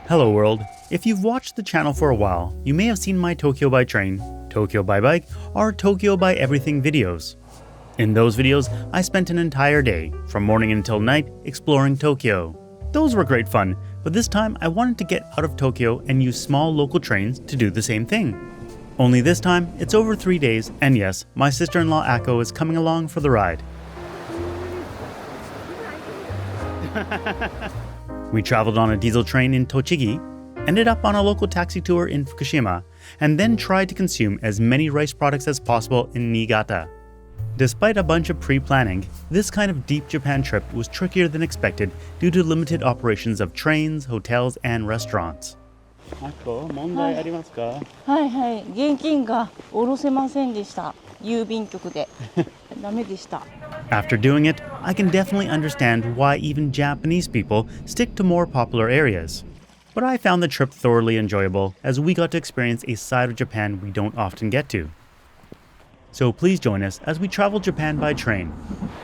Hello world! If you've watched the channel for a while, you may have seen my Tokyo by train, Tokyo by bike, or Tokyo by everything videos. In those videos, I spent an entire day, from morning until night, exploring Tokyo. Those were great fun, but this time I wanted to get out of Tokyo and use small local trains to do the same thing. Only this time, it's over 3 days, and yes, my sister-in-law Akko is coming along for the ride. We traveled on a diesel train in Tochigi, ended up on a local taxi tour in Fukushima, and then tried to consume as many rice products as possible in Niigata. Despite a bunch of pre-planning, this kind of deep Japan trip was trickier than expected due to limited operations of trains, hotels, and restaurants. 問題ありますか？はいはい、現金が下ろせませんでした。郵便局でダメでした。 After doing it, I can definitely understand why even Japanese people stick to more popular areas. But I found the trip thoroughly enjoyable as we got to experience a side of Japan we don't often get to. So please join us as we travel Japan by train,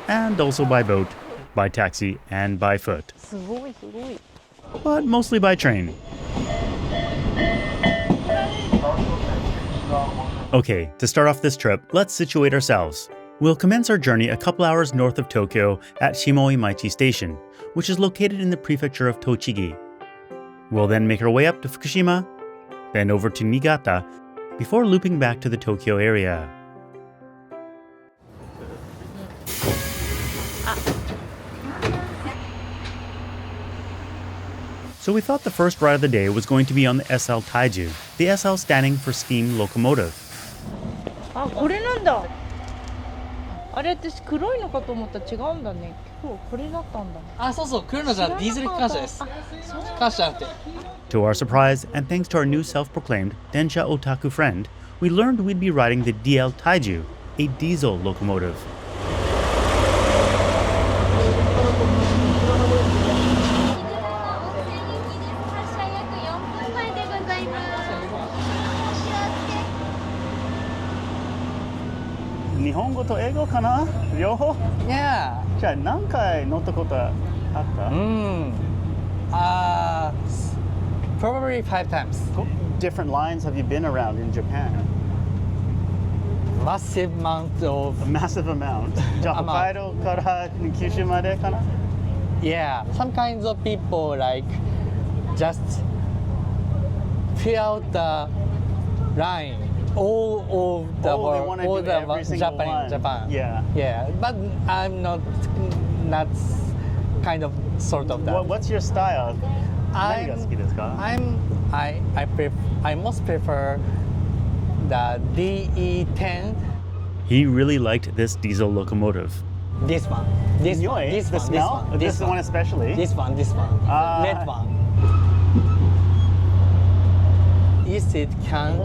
and also by boat, by taxi, and by foot. すごいすごい。 But mostly by train. Okay, to start off this trip, let's situate ourselves. We'll commence our journey a couple hours north of Tokyo at Shimoimaichi Station, which is located in the prefecture of Tochigi. We'll then make our way up to Fukushima, then over to Niigata, before looping back to the Tokyo area. So we thought the first ride of the day was going to be on the SL Taiju, the SL standing for steam locomotive. あ、これなんだ。あれ私黒いのかと思ったら違うんだね。今日これだったんだ。あ、そうそう、黒いのじゃディーゼル機関車です。機関車じゃなくて。 To our surprise, and thanks to our new self-proclaimed Densha Otaku friend, we learned we'd be riding the DL Taiju, a diesel locomotive. Nihongo to Eigo kana? Ryoho? Yeah. じゃあ何回乗ったことあった? Probably 5 times. Different lines have you been around in Japan? Massive amount of. A massive amount. じゃあ北海道から九州までかな? Yeah. Some kinds of people like just fill out the line. All of the world, all the Japan. Yeah. Yeah. But I'm not kind of sort of that. What's your style? 何が好きですか? I most prefer the DE10. He really liked this diesel locomotive. This one. This one. This the one. smell? This one especially? This one. Red one. Yes, it can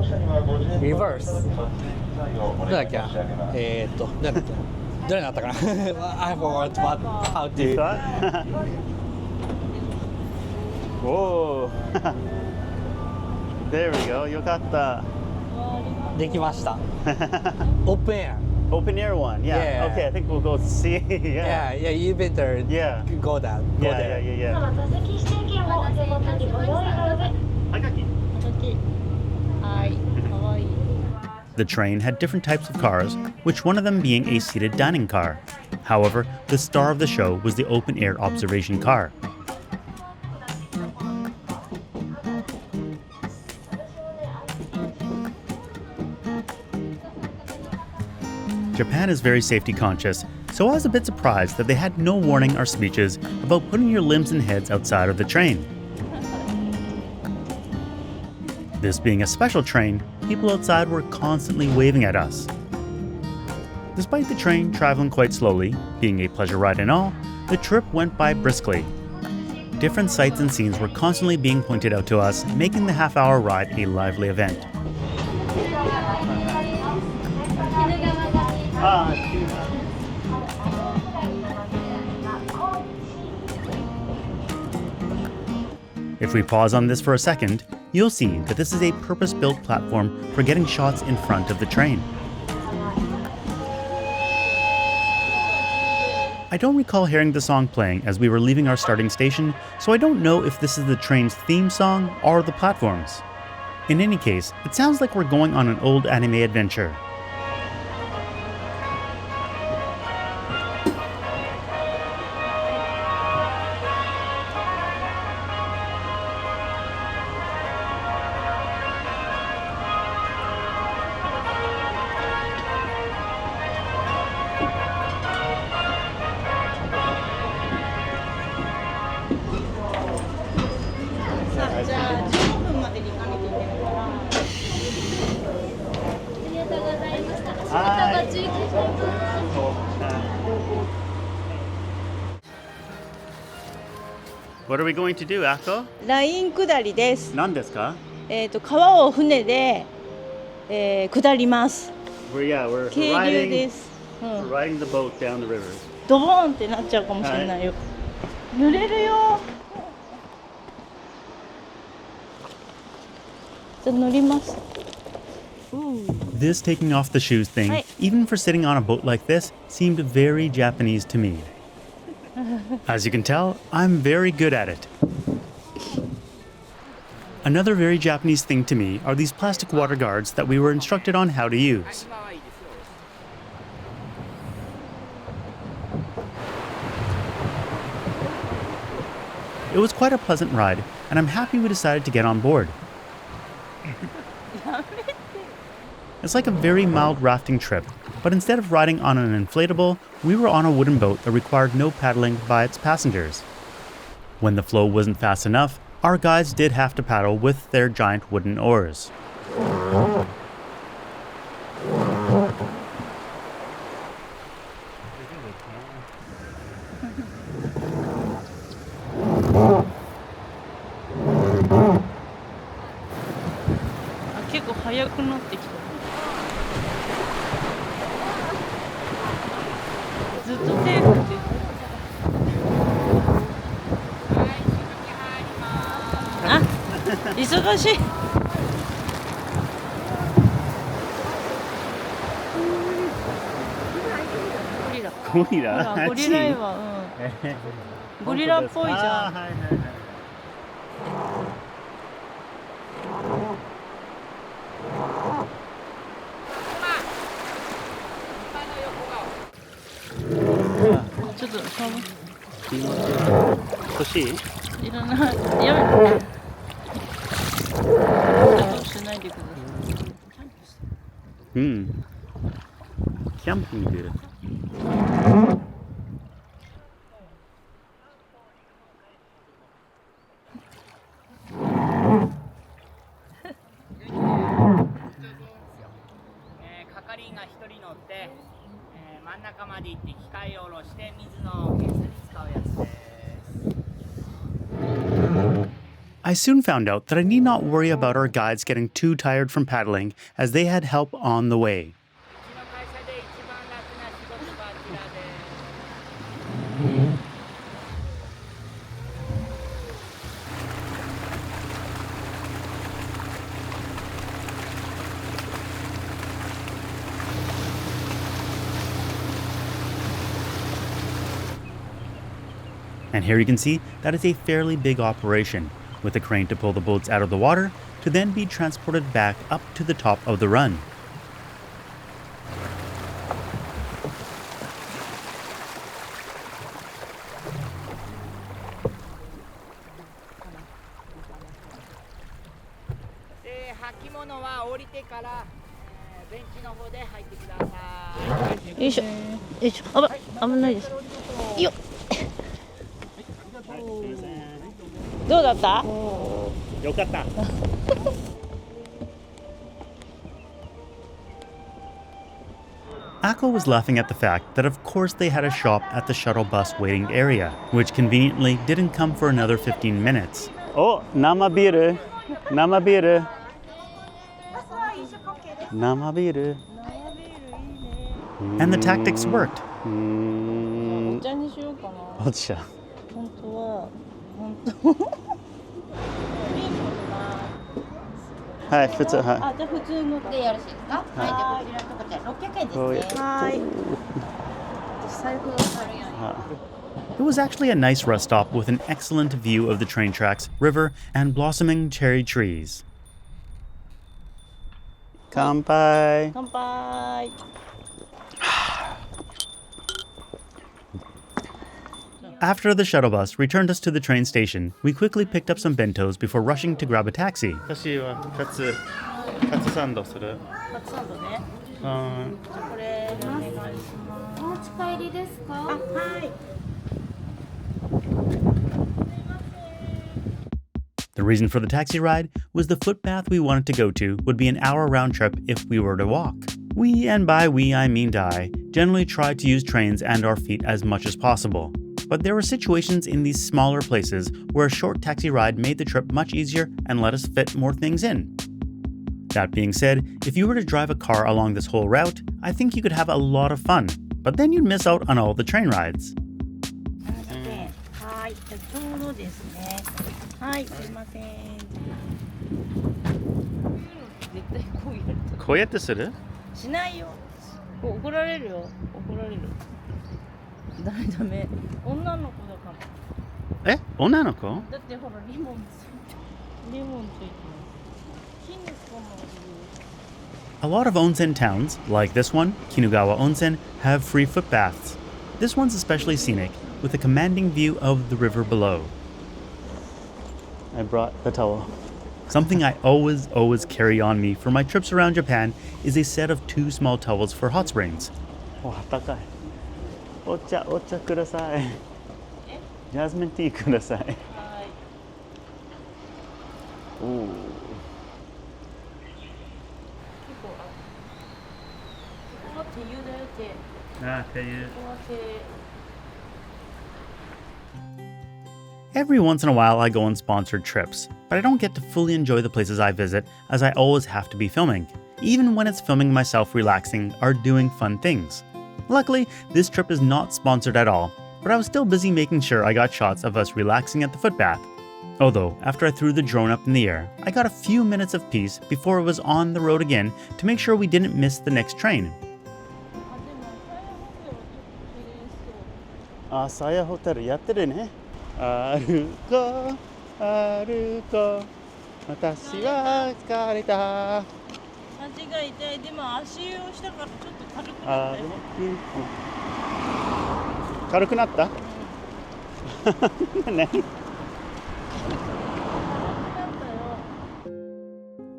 reverse. どれだっけ? どれだったかな? I forgot how to. Whoa. There we go. よかった。できました。Open air. Open air one. Yeah. Yeah. Okay, I think we'll go see. Yeah. Yeah. You better. Yeah. Go there. Go there. Yeah. The train had different types of cars, which one of them being a seated dining car. However, the star of the show was the open-air observation car. Japan is very safety conscious, so I was a bit surprised that they had no warning or speeches about putting your limbs and heads outside of the train. This being a special train, people outside were constantly waving at us. Despite the train traveling quite slowly, being a pleasure ride and all, the trip went by briskly. Different sights and scenes were constantly being pointed out to us, making the half-hour ride a lively event. If we pause on this for a second, you'll see that this is a purpose-built platform for getting shots in front of the train. I don't recall hearing the song playing as we were leaving our starting station, so I don't know if this is the train's theme song or the platforms. In any case, it sounds like we're going on an old anime adventure. What are we going to do, Ako? ライン下りです。何ですか？川を船で、下ります。We're 渓流です。we're riding the boat down the river. ドボーンってなっちゃうかもしれないよ。濡れるよ。じゃあ乗ります。This taking off the shoes thing, even for sitting on a boat like this, seemed very Japanese to me. As you can tell, I'm very good at it. Another very Japanese thing to me are these plastic water guards that we were instructed on how to use. It was quite a pleasant ride, and I'm happy we decided to get on board. It's like a very mild rafting trip, but instead of riding on an inflatable, we were on a wooden boat that required no paddling by its passengers. When the flow wasn't fast enough, our guides did have to paddle with their giant wooden oars. Ah, 忙しい。ゴリラ。ゴリラいわ。うん。ゴリラっぽいじゃん。ちょっと寒い。欲しい？いらない。やめて。ちょっとしないでください。うん。キャンピング。係員が1人乗って、真ん中まで行って機械を下ろして水の検査に使うやつです。I soon found out that I need not worry about our guides getting too tired from paddling, as they had help on the way. And here you can see that is a fairly big operation, with a crane to pull the boats out of the water to then be transported back up to the top of the run. Ako was laughing at the fact that of course they had a shop at the shuttle bus waiting area, which conveniently didn't come for another 15 minutes. Oh, namabiru. Namabiru. Namabiru. And the tactics worked. お茶にしようかな。お茶。本当は本当。はい、普通、はい。あ、じゃあ普通のでよろしいですか？はい、じゃあこちらとこちら600円ですね。はい。財布が軽いよね。It was actually a nice rest stop with an excellent view of the train tracks, river, and blossoming cherry trees. Kanpai! 乾杯。 After the shuttle bus returned us to the train station, we quickly picked up some bentos before rushing to grab a taxi. カツサンドね。じゃあこれお願いします。お持ち帰りですか？はい。 The reason for the taxi ride was the footpath we wanted to go to would be an hour round trip if we were to walk. We, and by we I mean Dai, generally try to use trains and our feet as much as possible. But there were situations in these smaller places where a short taxi ride made the trip much easier and let us fit more things in. That being said, if you were to drive a car along this whole route, I think you could have a lot of fun, but then you'd miss out on all the train rides. はい。じゃあちょうどですね。はい。すいません。絶対こうやると。こうやってする？しないよ。怒られるよ。怒られる。ダメダメ。女の子だから。え？女の子？だってほらリボンついてる。リボンついてます。筋肉もいる。A lot of onsen towns, like this one, Kinugawa Onsen, have free footbaths. This one's especially scenic, with a commanding view of the river below. I brought the towel. Something I always carry on me for my trips around Japan is a set of 2 small towels for hot springs. Oh, あったかい。お茶ください。ジャスミンティーください。はい。おお。結構ここは手湯だよ手。あ、手湯。ここは手。 Every once in a while I go on sponsored trips, but I don't get to fully enjoy the places I visit as I always have to be filming, even when it's filming myself relaxing or doing fun things. Luckily, this trip is not sponsored at all, but I was still busy making sure I got shots of us relaxing at the footbath. Although, after I threw the drone up in the air, I got a few minutes of peace before it was on the road again to make sure we didn't miss the next train. あ、サヤホテルやってるね。歩こう歩こう私は疲れた。足が痛い。でも足湯をしたからちょっと軽くなったよ。軽くなった？ね。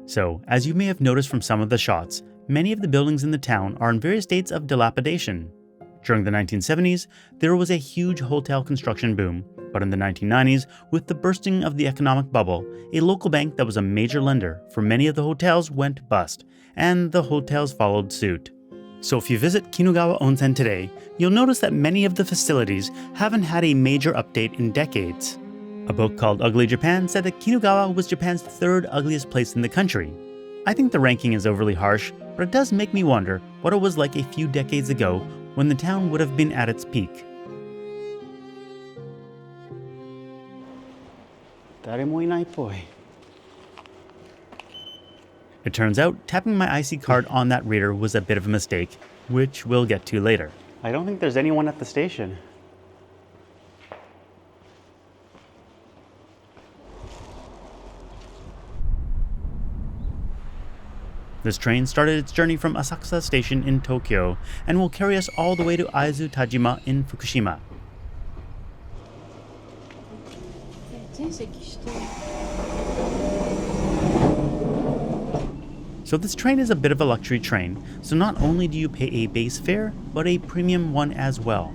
So, as you may have noticed from some of the shots, many of the buildings in the town are in various states of dilapidation. During the 1970s, there was a huge hotel construction boom, but in the 1990s, with the bursting of the economic bubble, a local bank that was a major lender for many of the hotels went bust, and the hotels followed suit. So if you visit Kinugawa Onsen today, you'll notice that many of the facilities haven't had a major update in decades. A book called Ugly Japan said that Kinugawa was Japan's 3rd ugliest place in the country. I think the ranking is overly harsh, but it does make me wonder what it was like a few decades ago when the town would have been at its peak. 誰もいないっぽい. It turns out, tapping my IC card on that reader was a bit of a mistake, which we'll get to later. I don't think there's anyone at the station. This train started its journey from Asakusa Station in Tokyo and will carry us all the way to Aizu Tajima in Fukushima. So this train is a bit of a luxury train, so not only do you pay a base fare, but a premium one as well.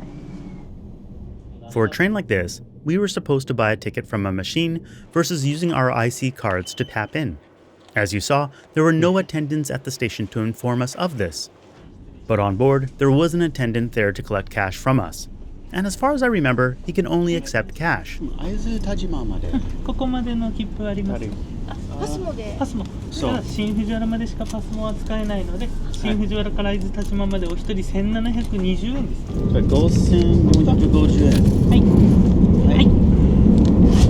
For a train like this, we were supposed to buy a ticket from a machine versus using our IC cards to tap in. As you saw, there were no attendants at the station to inform us of this. But on board, there was an attendant there to collect cash from us. And as far as I remember, he can only accept cash. ここまでの切符あります。パスモで。パスモ。そうただ新藤原までしかパスモは使えないので、新藤原から伊豆田島までお一人1720円です。5050円。はい。はい。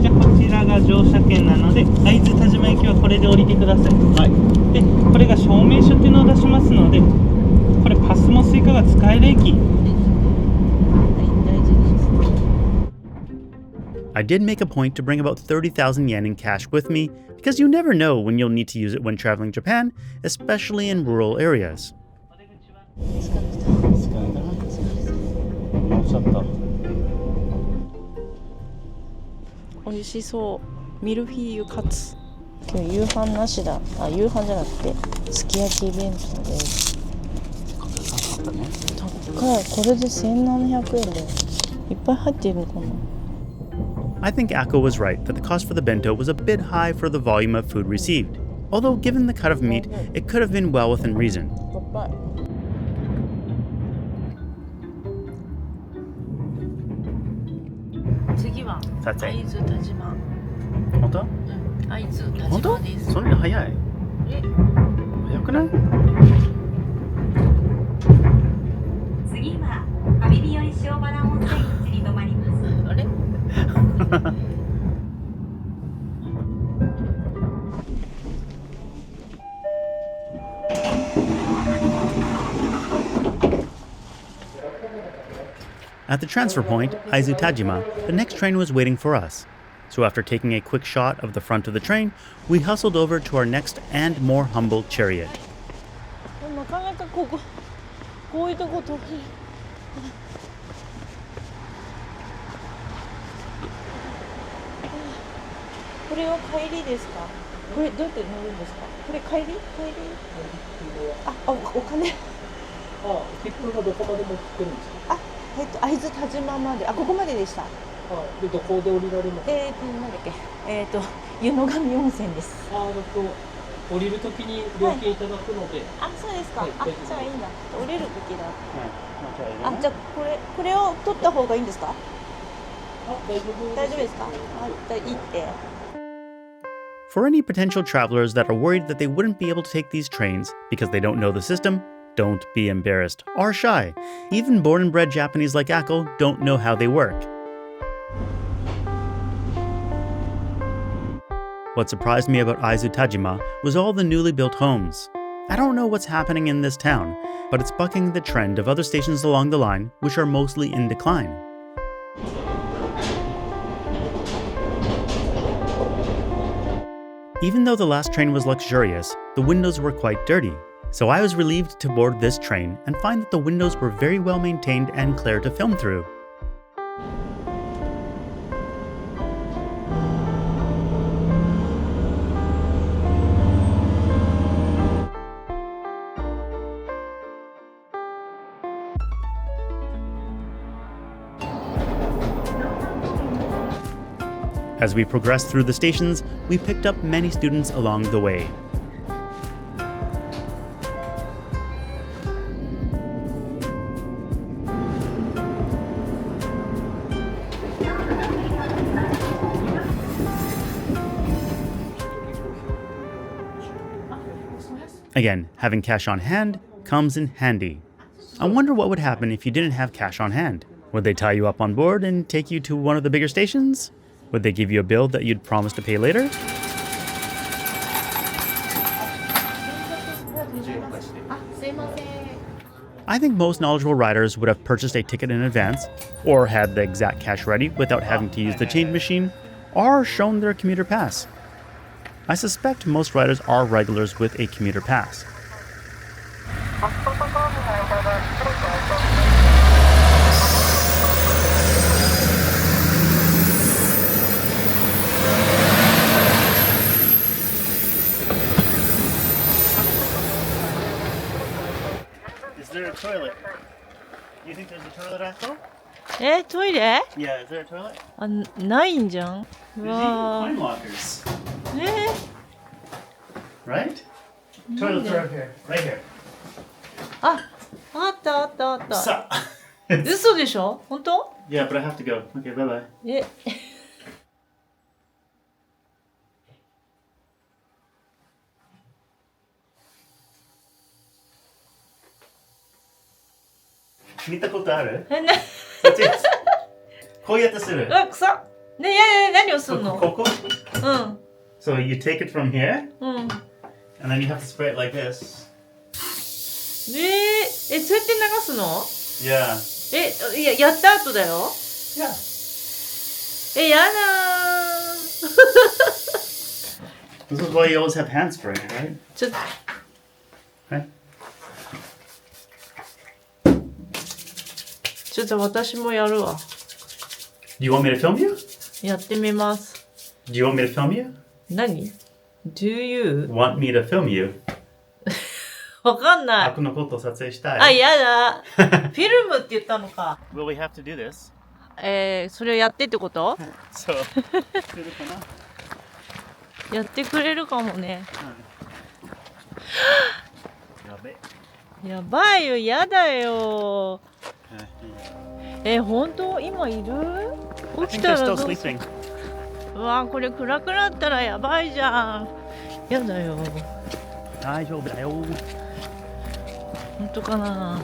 じゃあこちらが乗車券なので、会津田島駅はこれで降りてください。はい。で、これが証明書っていうのを出しますので、これパスモスイカが使える駅。大事です。I did make a point to bring about 30,000 yen in cash with me because you never know when you'll need to use it when traveling Japan, especially in rural areas. 美味しそう。ミルフィーユカツ。今日夕飯なしだ。あ、夕飯じゃなくてすき焼き弁当です。高い。これで1700円でいっぱい入っているのかな。I think Akko was right that the cost for the bento was a bit high for the volume of food received. Although given the cut of meat, it could have been well within reason. 次は会津田島。本当？会津田島です。そんなに早い？早くない？次は上日和塩原温泉口に停まります。あれAt the transfer point, Aizu Tajima, the next train was waiting for us. So after taking a quick shot of the front of the train, we hustled over to our next and more humble chariot. なかなかこういうとこ通る。これは帰りですか？これどうやって乗るんですか？これ帰り？あ、お金。切符がどこまでも来てるんですか？会津田島まで。ここまででした。でどこで降りられますか？なんだっけ。湯野上温泉です。降りるときに料金いただくので。そうですか。はい、じゃあいいんだ。降りるときだ。はい、じゃあこれを取った方がいいんですか？大丈夫ですか？いいって。For any potential travelers that are worried that they wouldn't be able to take these trains because they don't know the system, don't be embarrassed or shy. Even born and bred Japanese like Akko don't know how they work. What surprised me about Aizu Tajima was all the newly built homes. I don't know what's happening in this town, but it's bucking the trend of other stations along the line, which are mostly in decline. Even though the last train was luxurious, the windows were quite dirty. So I was relieved to board this train and find that the windows were very well maintained and clear to film through. As we progressed through the stations, we picked up many students along the way. Again, having cash on hand comes in handy. I wonder what would happen if you didn't have cash on hand. Would they tie you up on board and take you to one of the bigger stations? Would they give you a bill that you'd promise to pay later? I think most knowledgeable riders would have purchased a ticket in advance, or had the exact cash ready without having to use the change machine, or shown their commuter pass. I suspect most riders are regulars with a commuter pass. Is there a toilet? Do you think there's a toilet, Akko? トイレ？ Yeah, is there a toilet? ないんじゃん。うわ Coin lockers. ー。Right? Toilets are up here. Right here. あったあったあった。 So, 嘘でしょ？本当？ yeah, but I have to go. Okay, bye-bye. 見たことある？ね、こうやってする。くそ。ね、何をするの？ここ？うん。 So you take it from here, うん。 and then you have to spray it like this. そうやって流すの？ Yeah. やった後だよ。 Yeah. え、 So やった後だよ。 you え、やだー This is why you always have hand spray, right? ちょっと Right? ちょっと私もやるわ。 Do you want me to film you? やってみます。 Do you want me to film you? 何 ?Do you? Want me to film you? わかんない。僕のこと撮影したい。あ、やだ。フィルムって言ったのか。Will we have to do this? それをやってってこと So, やってくれるかもね。やべ。やばいよ、やだよ。本当今いる 起きたらどうするうわ、これ暗くなったらやばいじゃん。やだよ。大丈夫だよ。本当かな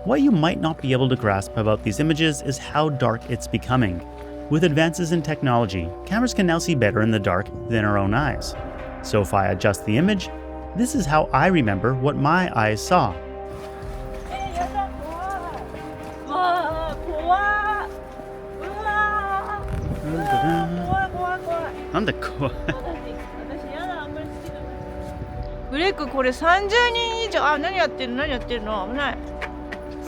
What you might not be able to grasp about these images is how dark it's becoming. With advances in technology, cameras can now see better in the dark than our own eyes. So if I adjust the image, this is how I remember what my eyes saw. やだ、怖い。うわー、怖い。うわー。怖い怖い怖い。なんだこう。私やだ、あんまり好きじゃない。グレッグ、これ30人以上、何やってるの危ない。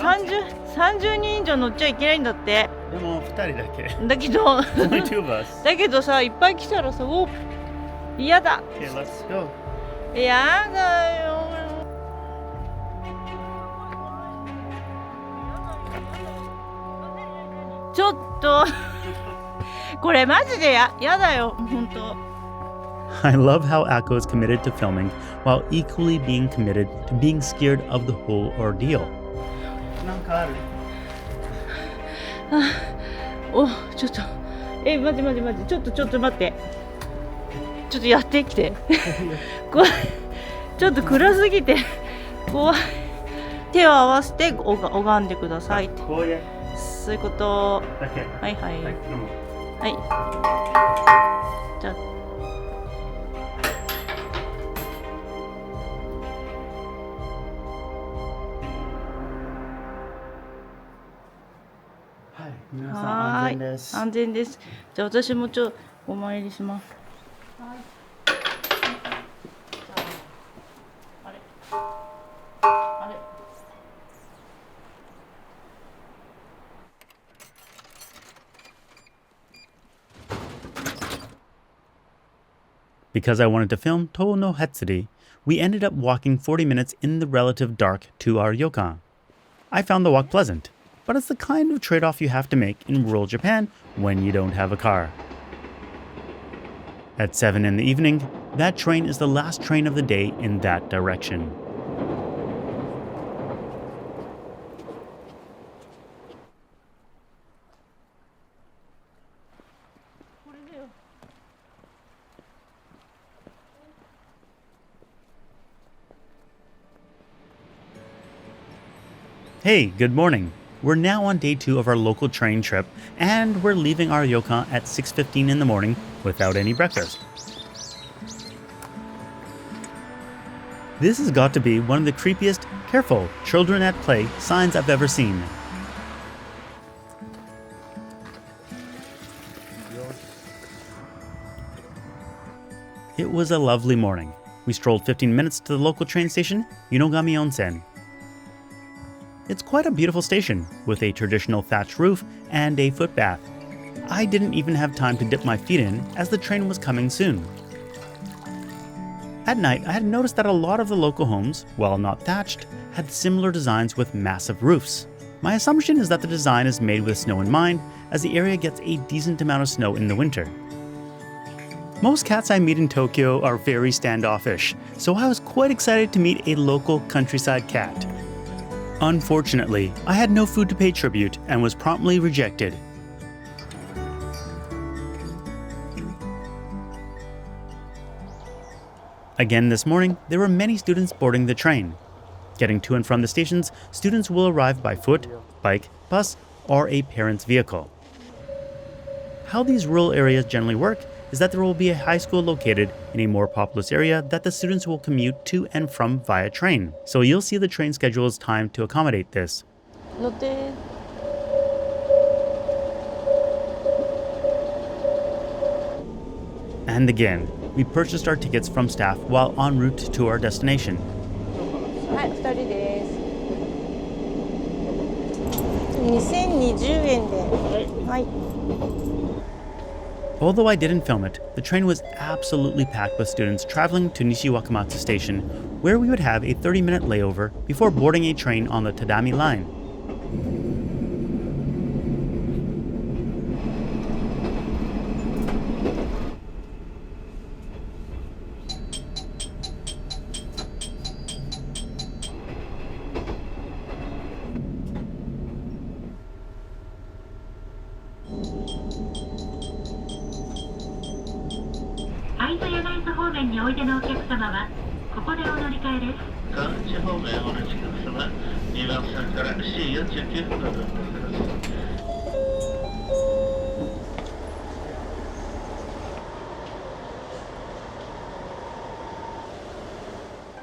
30人以上乗っちゃいけないんだって。でも2人だけ。だけど Only two of us. だけどさ、いっぱい来たらさ、嫌だ。 Okay, let's go. やだよ。ちょっとこれマジでやだよ、本当。I love how Akko is committed to filming while equally being committed to being scared of the whole ordeal. なんかある？ちょっと待ってちょっと待ってちょっとやってきて怖いちょっと暗すぎて怖い手を合わせて拝んでくださいってこういうそういうことだけ。はいはいはい、どうも。はいじゃあはい、皆さん安全です。安全です。じゃあ私もお参りします。はい。あれ。Because I wanted to film Tou no Hetsuri, we ended up walking 40 minutes in the relative dark to our ryokan. I found the walk pleasant, but it's the kind of trade-off you have to make in rural Japan when you don't have a car. At 7 in the evening, that train is the last train of the day in that direction. Hey, good morning. We're now on day 2 of our local train trip, and we're leaving our ryokan at 6:15 in the morning without any breakfast. This has got to be one of the creepiest, careful, children at play signs I've ever seen. It was a lovely morning. We strolled 15 minutes to the local train station, Yunogami Onsen. It's quite a beautiful station, with a traditional thatched roof and a footbath. I didn't even have time to dip my feet in, as the train was coming soon. At night, I had noticed that a lot of the local homes, while not thatched, had similar designs with massive roofs. My assumption is that the design is made with snow in mind, as the area gets a decent amount of snow in the winter. Most cats I meet in Tokyo are very standoffish, so I was quite excited to meet a local countryside cat. Unfortunately, I had no food to pay tribute and was promptly rejected. Again this morning, there were many students boarding the train. Getting to and from the stations, students will arrive by foot, bike, bus, or a parent's vehicle. How these rural areas generally work is that there will be a high school located in a more populous area that the students will commute to and from via train. So you'll see the train schedule is timed to accommodate this. 乗って And again, we purchased our tickets from staff while en route to our destination. はい、2人です。2020円で。はい。Although I didn't film it, the train was absolutely packed with students traveling to Nishiwakamatsu Station, where we would have a 30-minute layover before boarding a train on the Tadami line.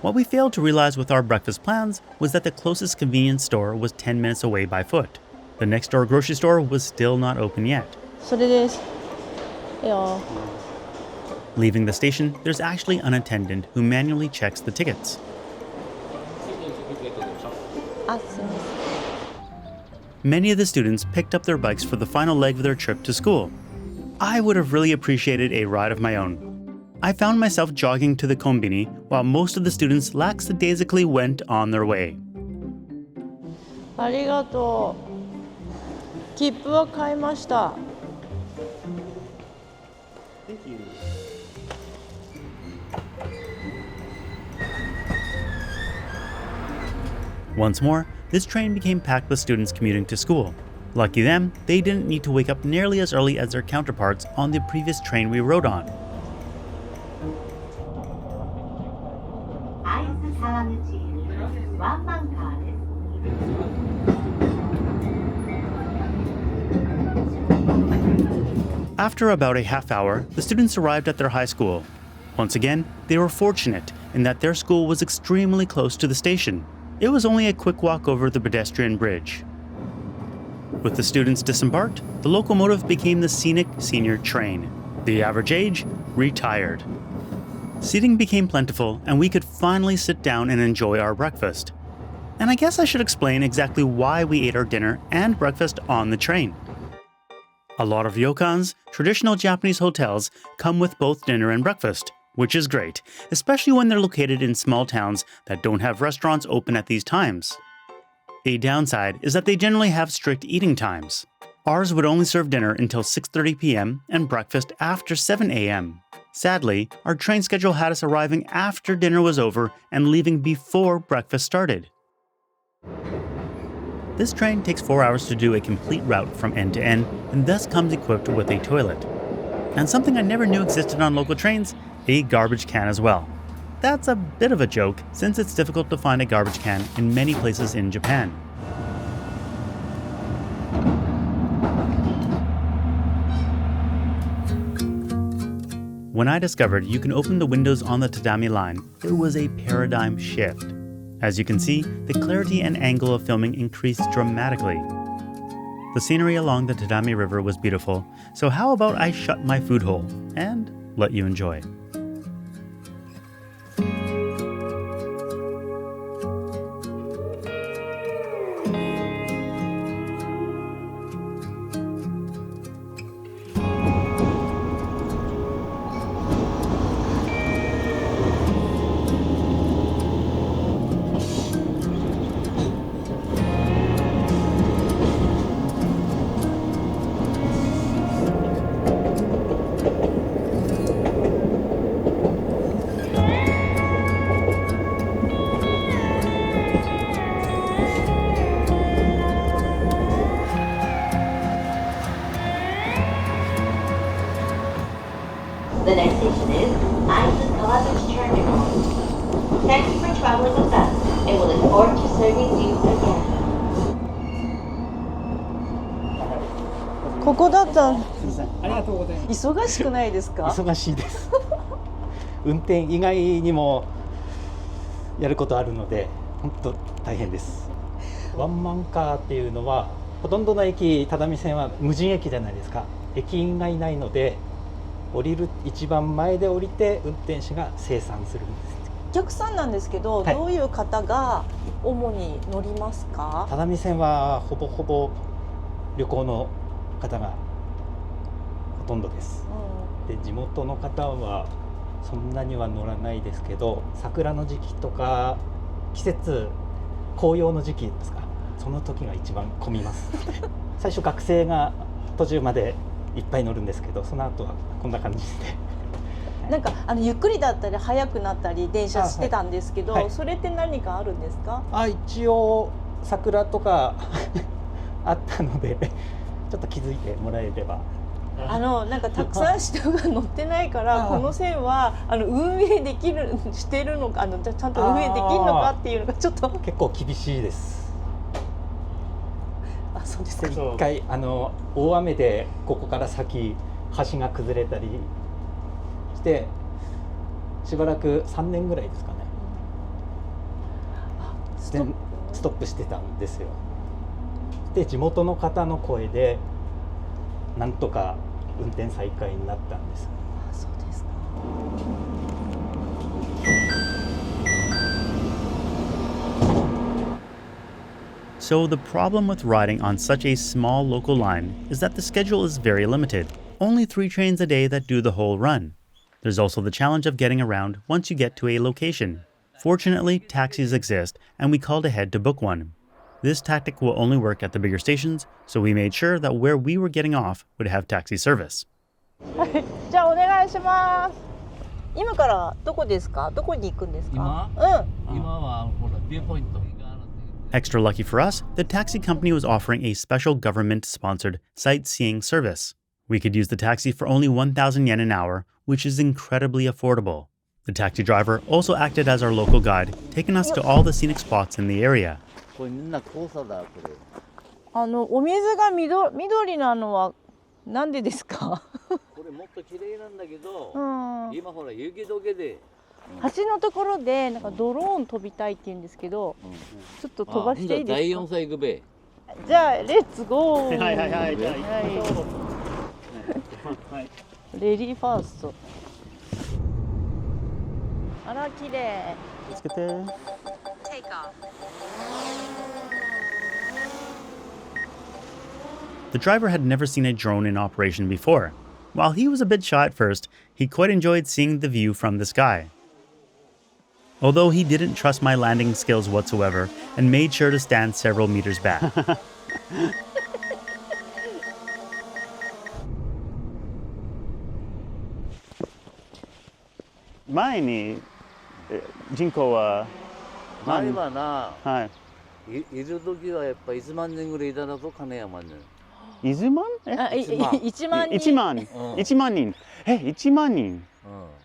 What we failed to realize with our breakfast plans was that the closest convenience store was 10 minutes away by foot. The next door grocery store was still not open yet. それです。いや。 Leaving the station, there's actually an attendant who manually checks the tickets. あ、すみません。 Many of the students picked up their bikes for the final leg of their trip to school. I would have really appreciated a ride of my own. I found myself jogging to the konbini while most of the students lackadaisically went on their way. ありがとう。切符は買いました。 Once more, this train became packed with students commuting to school. Lucky them, they didn't need to wake up nearly as early as their counterparts on the previous train we rode on. After about a half hour, the students arrived at their high school. Once again, they were fortunate in that their school was extremely close to the station. It was only a quick walk over the pedestrian bridge. With the students disembarked, the locomotive became the scenic senior train. The average age, retired. Seating became plentiful, and we could finally sit down and enjoy our breakfast. And I guess I should explain exactly why we ate our dinner and breakfast on the train. A lot of ryokans, traditional Japanese hotels, come with both dinner and breakfast, which is great, especially when they're located in small towns that don't have restaurants open at these times. A downside is that they generally have strict eating times. Ours would only serve dinner until 6:30 p.m. and breakfast after 7 a.m. Sadly, our train schedule had us arriving after dinner was over and leaving before breakfast started. This train takes 4 hours to do a complete route from end to end and thus comes equipped with a toilet. And something I never knew existed on local trains, a garbage can as well. That's a bit of a joke since it's difficult to find a garbage can in many places in Japan. When I discovered you can open the windows on the Tadami line, it was a paradigm shift. As you can see, the clarity and angle of filming increased dramatically. The scenery along the Tadami River was beautiful, so how about I shut my food hole and let you enjoy. The next station is Aizu Terminal. Thank you for traveling with us, and we look forward to serving you again. ここだったん。ありがとうございます。忙しくないですか？忙しいです。運転以外にもやることあるので、本当大変です。ワンマンカーっていうのは、ほとんどの駅、只見線は無人駅じゃないですか。駅員がいないので、降りる一番前で降りて運転手が清算するんです。お客さんなんですけど、はいどういう方が主に乗りますか？只見線はほぼほぼ旅行の方がほとんどです。で地元の方はそんなには乗らないですけど、桜の時期とか季節紅葉の時期ですか、その時が一番混みます最初学生が途中までいっぱい乗るんですけど、その後はこんな感じでなんかゆっくりだったり速くなったり電車してたんですけど、はいそれって何かあるんですか？一応桜とかあったのでちょっと気づいてもらえれば。なんかたくさん人が乗ってないからこの線は運営できるしてるのかちゃんと運営できるのかっていうのがちょっと結構厳しいです。あ、そうですか。一回大雨でここから先橋が崩れたりしてしばらく3年ぐらいですかね、ストップしてたんですよ。で地元の方の声でなんとか運転再開になったんです。あ、そうですか。So the problem with riding on such a small local line is that the schedule is very limited. Only 3 trains a day that do the whole run. There's also the challenge of getting around once you get to a location. Fortunately, taxis exist, and we called ahead to book one. This tactic will only work at the bigger stations, so we made sure that where we were getting off would have taxi service. じゃあお願いします。今からどこですか？どこに行くんですか？今はほらビューポイント。 Extra lucky for us, the taxi company was offering a special government-sponsored sightseeing service. We could use the taxi for only 1,000 yen an hour, which is incredibly affordable. The taxi driver also acted as our local guide, taking us to all the scenic spots in the area. これみんな交差だこれ。お水が緑なのはなんでですか？これもっと綺麗なんだけど、うん、今ほら雪解けで。橋のところでなんかドローン飛びたいって言うんですけど、ちょっと飛ばしていいですか？第4歳行くべ。じゃあレッツゴー。はい。レディーファースト。あら綺麗。気をつけて。The driver had never seen a drone in operation before. While he was a bit shy at first, he quite enjoyed seeing the view from the sky. Although he didn't trust my landing skills whatsoever and made sure to stand several meters back. 前に人口は前はな、はい。いる時はやっぱ1万人ぐらいいたなと金山に。1万？1万人。1万人。1万人。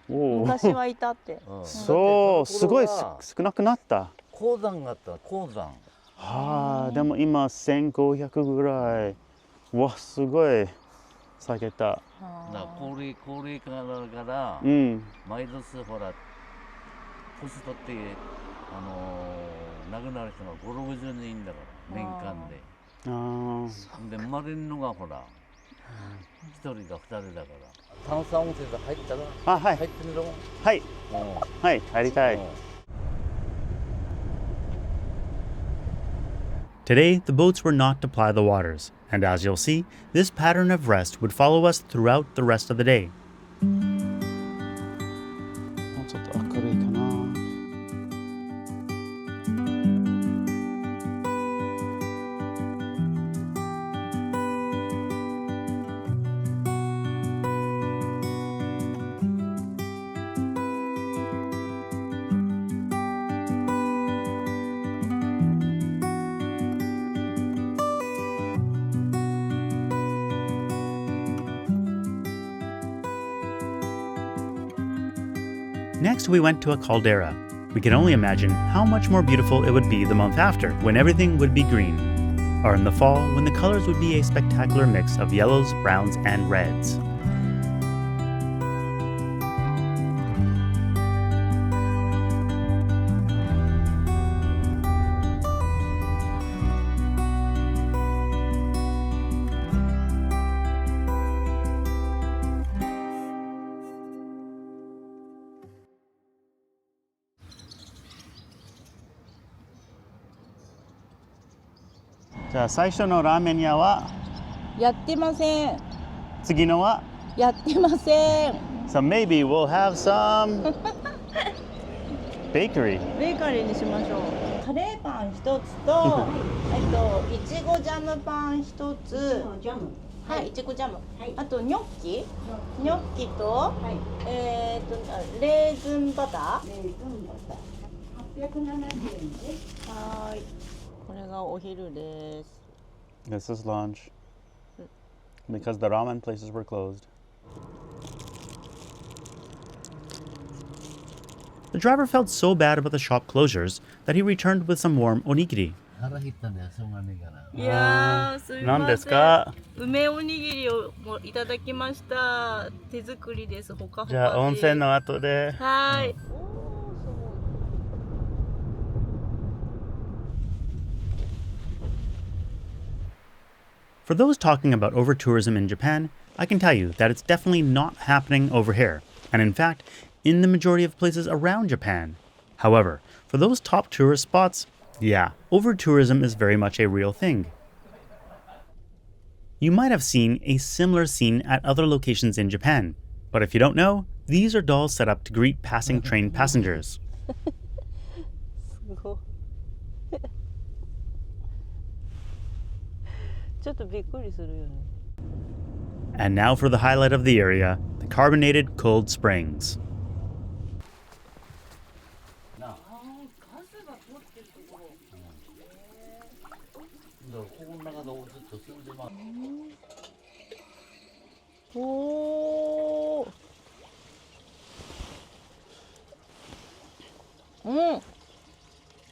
昔はいたって。そう、すごい少なくなった。鉱山があった、鉱山。はあ、でも今1500ぐらい。わ、すごい下げた。高齢化だから、毎年ほら年取って亡くなる人が5、60人いんだから年間で。で生まれるのがほら1人か2人だから。炭酸温泉で入ったら。はい。入ってみろ。はい。はい、入りたい。Today, the boats were not to ply the waters, and as you'll see, this pattern of rest would follow us throughout the rest of the day. もうちょっと明るいかな。Next, we went to a caldera. We can only imagine how much more beautiful it would be the month after, when everything would be green. Or in the fall, when the colors would be a spectacular mix of yellows, browns, and reds. じゃあ最初のラーメン屋はやってません。次のはやってません。 So maybe we'll have some bakery. ベーカリーにしましょう。カレーパン一つと、いちごジャムパン一つ。はい、いちごジャム。あとニョッキと、レーズンバター。870円です。はい。これがお昼です。This is lunch because the ramen places were closed. The driver felt so bad about the shop closures that he returned with some warm onigiri. 腹減ったんだよ、しょうがねえから。いやー、すみません。何ですか？梅おにぎりをもいただきました。手作りです。ほかほかで。じゃあ温泉の後で。はい。For those talking about over-tourism in Japan, I can tell you that it's definitely not happening over here, and in fact, in the majority of places around Japan. However, for those top tourist spots, yeah, over-tourism is very much a real thing. You might have seen a similar scene at other locations in Japan, but if you don't know, these are dolls set up to greet passing train passengers. すごい。ちょっとびっくりするよね。And now for the highlight of the area, the carbonated cold springs. Oh.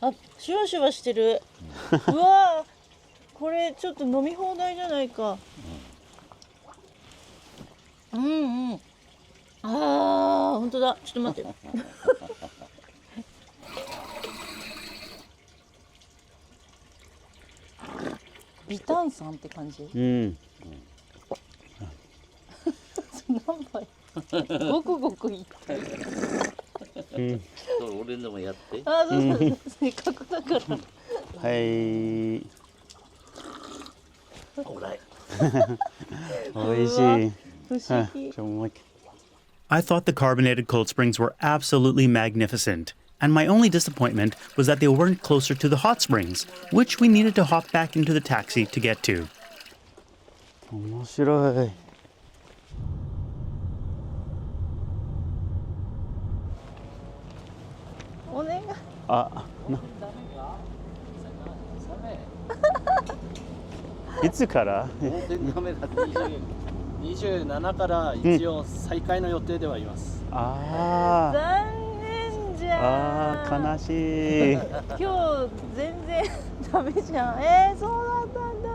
あ、シュワシュワしてる。うわー、これちょっと飲み放題じゃないか。うんうん。ああ、本当だ。ちょっと待って。微炭酸って感じ。何杯ごくごくいった俺でもやって。あ、そうそう、せっかくだから。はい。ほら。おいしい。不思議。I thought the carbonated cold springs were absolutely magnificent, and my only disappointment was that they weren't closer to the hot springs, which we needed to hop back into the taxi to get to. 面白い。お願い。あ、いつから27から一応再開の予定ではいます。あ残念じゃん。あ、悲しい。今日全然ダメじゃん。そうだったんだ。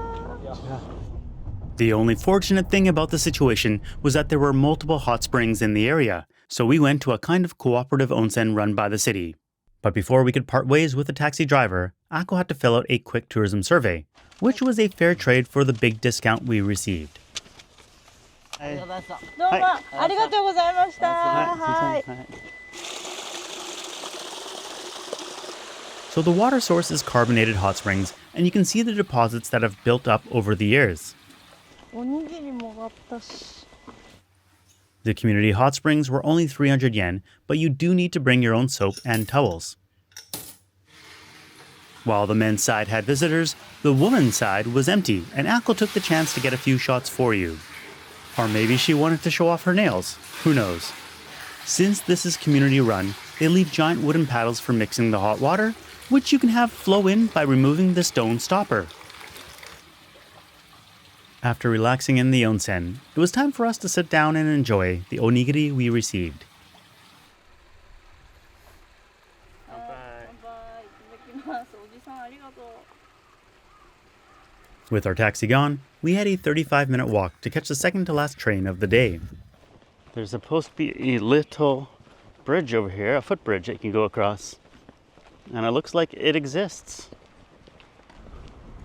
The only fortunate thing about the situation was that there were multiple hot springs in the area, so we went to a kind of cooperative onsen run by the city. But before we could part ways with the taxi driver, Ako had to fill out a quick tourism survey, which was a fair trade for the big discount we received. どうもありがとうございました。はい。So the water source is carbonated hot springs, and you can see the deposits that have built up over the years. おにぎりもあったし。The community hot springs were only 300 yen, but you do need to bring your own soap and towels. While the men's side had visitors, the women's side was empty, and Ako took the chance to get a few shots for you. Or maybe she wanted to show off her nails. Who knows? Since this is community run, they leave giant wooden paddles for mixing the hot water, which you can have flow in by removing the stone stopper. After relaxing in the onsen, it was time for us to sit down and enjoy the onigiri we received. With our taxi gone, we had a 35-minute walk to catch the second to last train of the day. There's supposed to be a little bridge over here, a footbridge that you can go across. And it looks like it exists.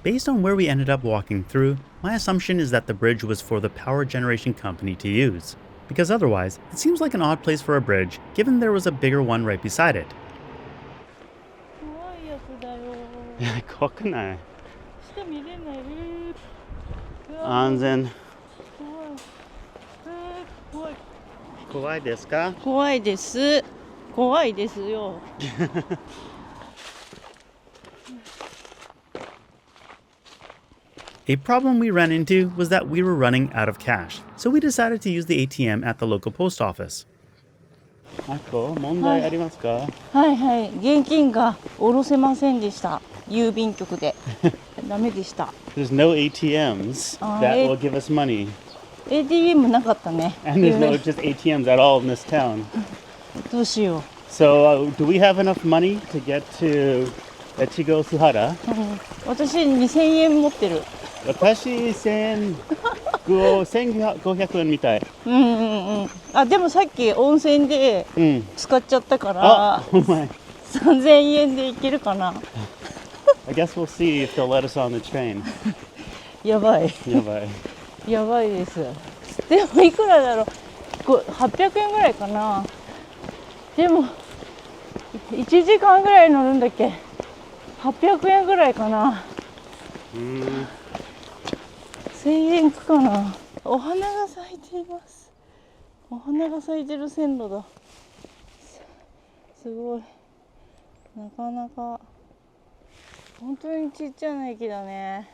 Based on where we ended up walking through, my assumption is that the bridge was for the power generation company to use, because otherwise, it seems like an odd place for a bridge, given there was a bigger one right beside it. 怖いやつだよ。怖くない。下見れない安全。怖い。怖いですか？怖いです。怖いですよ。A problem we ran into was that we were running out of cash, so we decided to use the ATM at the local post office. 問題ありますか？はいはい。現金が下ろせませんでした。郵便局で。ダメでした。There's no ATMs that will give us money. ATM なかったね。 And there's no just ATMs at all in this town. どうしよう。So, do we have enough money to get to Echigo Suhara? 私2000円持ってる。私1500円みたい。あ、でもさっき温泉で使っちゃったから、お前。3000円でいけるかな。I guess we'll see if they'll let us on the train. やばい。やばい。やばいです。でもいくらだろう。800円ぐらいかな。でも1時間ぐらい乗るんだっけ。800円ぐらいかな。1000円いくかな。お花が咲いています。お花が咲いてる線路だ。すごい。なかなか本当にちっちゃな駅だね。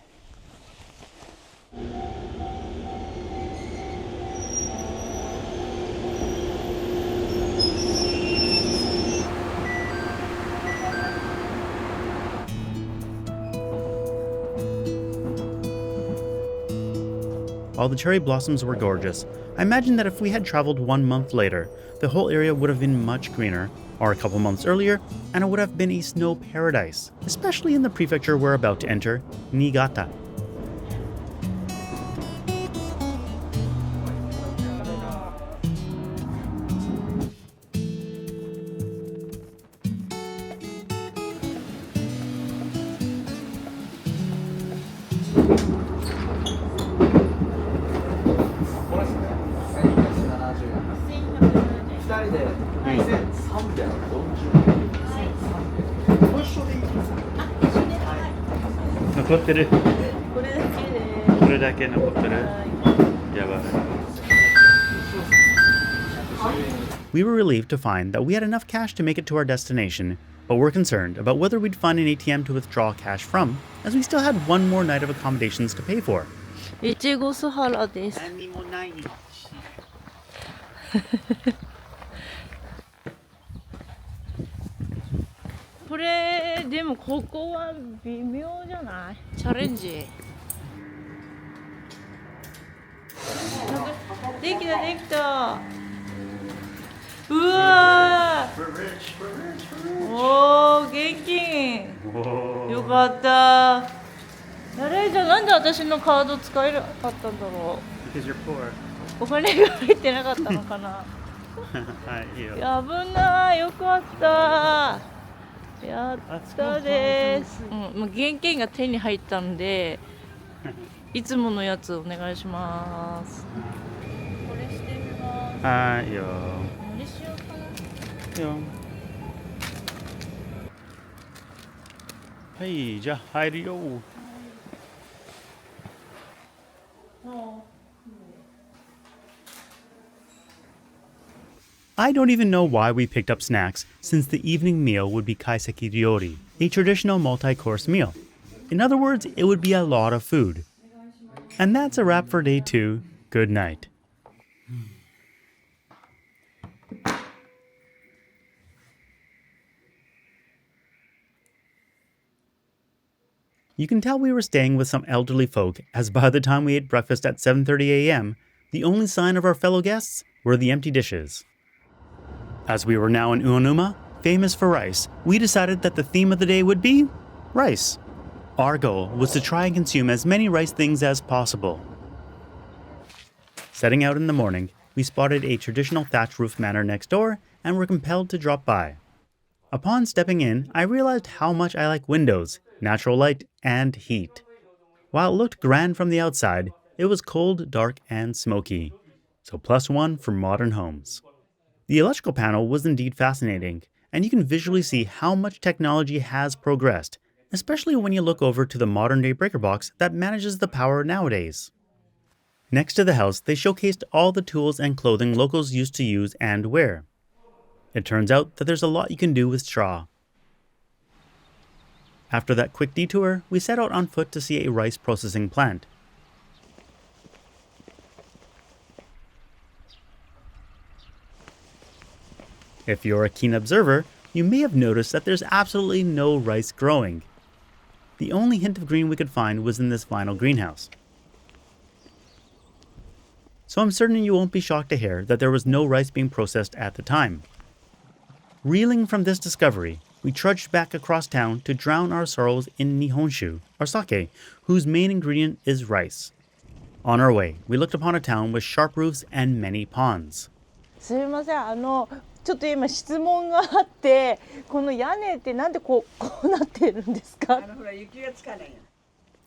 While the cherry blossoms were gorgeous, I imagine that if we had traveled 1 month later, the whole area would have been much greener, or a couple months earlier, and it would have been a snow paradise, especially in the prefecture we're about to enter, Niigata. We were relieved to find that we had enough cash to make it to our destination, but were concerned about whether we'd find an ATM to withdraw cash from, as we still had one more night of accommodations to pay for. いちごす原です。何もない。これでもここは微妙じゃない？チャレンジ。できたできた。うわー。おー、現金。よかった。あれじゃなんで私のカード使えなかったんだろう。Because you're poor. お金が入ってなかったのかな。はいいいよ。危ない、よかった。やったです。もう現金が手に入ったんで、いつものやつお願いします。これしてみます。はいよ。何しようかな。よ。はい、じゃあ入るよ。I don't even know why we picked up snacks, since the evening meal would be kaiseki ryori, a traditional multi-course meal. In other words, it would be a lot of food. And that's a wrap for day 2. Good night. You can tell we were staying with some elderly folk, as by the time we ate breakfast at 7:30 a.m., the only sign of our fellow guests were the empty dishes. As we were now in Uonuma, famous for rice, we decided that the theme of the day would be rice. Our goal was to try and consume as many rice things as possible. Setting out in the morning, we spotted a traditional thatch roof manor next door and were compelled to drop by. Upon stepping in, I realized how much I like windows, natural light, and heat. While it looked grand from the outside, it was cold, dark, and smoky. So +1 for modern homes. The electrical panel was indeed fascinating, and you can visually see how much technology has progressed, especially when you look over to the modern-day breaker box that manages the power nowadays. Next to the house, they showcased all the tools and clothing locals used to use and wear. It turns out that there's a lot you can do with straw. After that quick detour, we set out on foot to see a rice processing plant. If you're a keen observer, you may have noticed that there's absolutely no rice growing. The only hint of green we could find was in this vinyl greenhouse. So I'm certain you won't be shocked to hear that there was no rice being processed at the time. Reeling from this discovery, we trudged back across town to drown our sorrows in Nihonshu, or sake, whose main ingredient is rice. On our way, we looked upon a town with sharp roofs and many ponds. すみません、ちょっと今質問があって、この屋根ってなんでこうなってるんですか？ほら雪がつかない。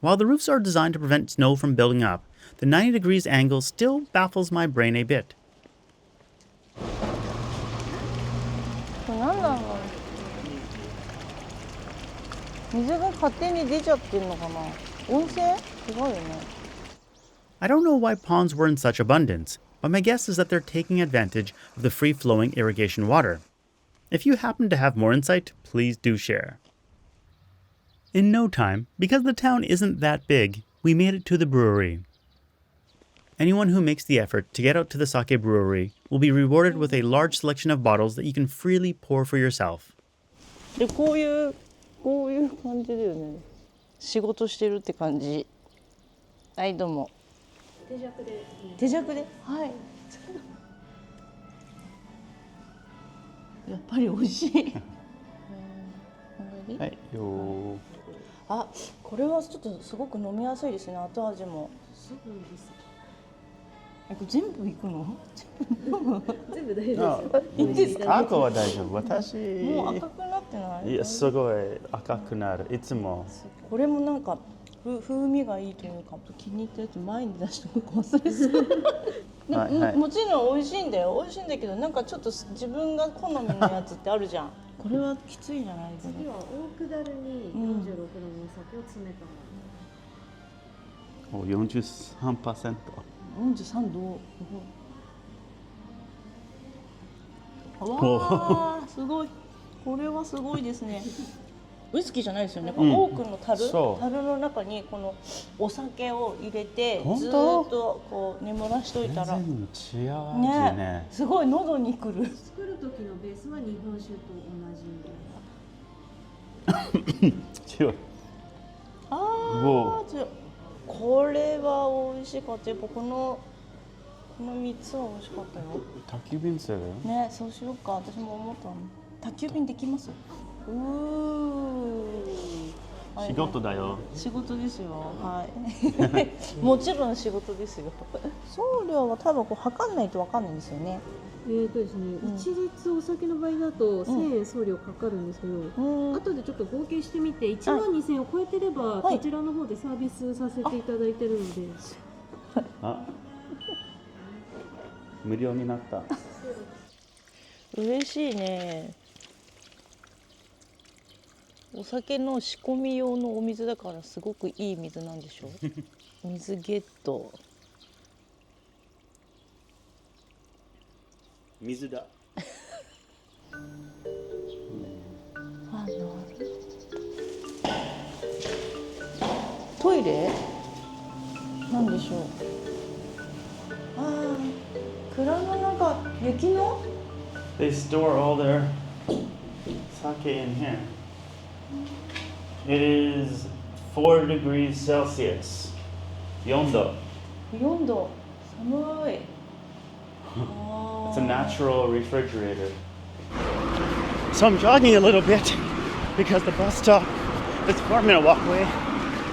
While the roofs are designed to prevent snow from building up, the 90 degrees angle still baffles my brain a bit. これ何なの？水が勝手に出ちゃってるのかな？温泉？すごいよね。I don't know why ponds were in such abundance, but my guess is that they're taking advantage of the free-flowing irrigation water. If you happen to have more insight, please do share. In no time, because the town isn't that big, we made it to the brewery. Anyone who makes the effort to get out to the sake brewery will be rewarded with a large selection of bottles that you can freely pour for yourself. でこういう感じだよね。仕事してるって感じ。はいどうも。手酌で。はい。やっぱり美味しい。はいよ。あ、これはちょっとすごく飲みやすいですね。後味も。すごいです。これ全部いくの？全部大丈夫です。いいですか？赤は大丈夫。私もう赤くなってない？いやすごい赤くなる。いつも。これもなんか風味がいいというか気に入ったやつ前に出しても忘れそう。もちろん美味しいんだよ。美味しいんだけどなんかちょっと自分が好みのやつってあるじゃん。これはきついじゃない？次は大下るに46度のお酒を詰めたもの。お、43%。43度。わあ、すごい。これはすごいですね。ウイスキーじゃないですよね。多くの樽の中にこのお酒を入れてずっとこう眠らしといたら全然違う味ね。すごい喉にくる。作る時のベースは日本酒と同じ。強い。ああ、強い。これは美味しかった。やっぱこの3つは美味しかったよ。宅急便する？ね、そうしようか。私も思ったの。宅急便できます？仕事だよ。仕事ですよ。はい。もちろん仕事ですよ。送料は多分こう測んないとわかんないんですよね。ですね、一律お酒の場合だと1000円送料かかるんですけど、後でちょっと合計してみて1万2000円を超えてれば、こちらの方でサービスさせていただいてるので。あ、無料になった。嬉しいね。お酒の仕込み用のお水だからすごくいい水なんでしょう。水ゲット。水だ。あ、なる。トイレ？なんでしょう。ああ、蔵の中、雪のThey store all their sake in here. It is 4 degrees Celsius. 4度。4度。寒い。It's a natural refrigerator. So I'm jogging a little bit because the bus stop is a 4-minute walk away,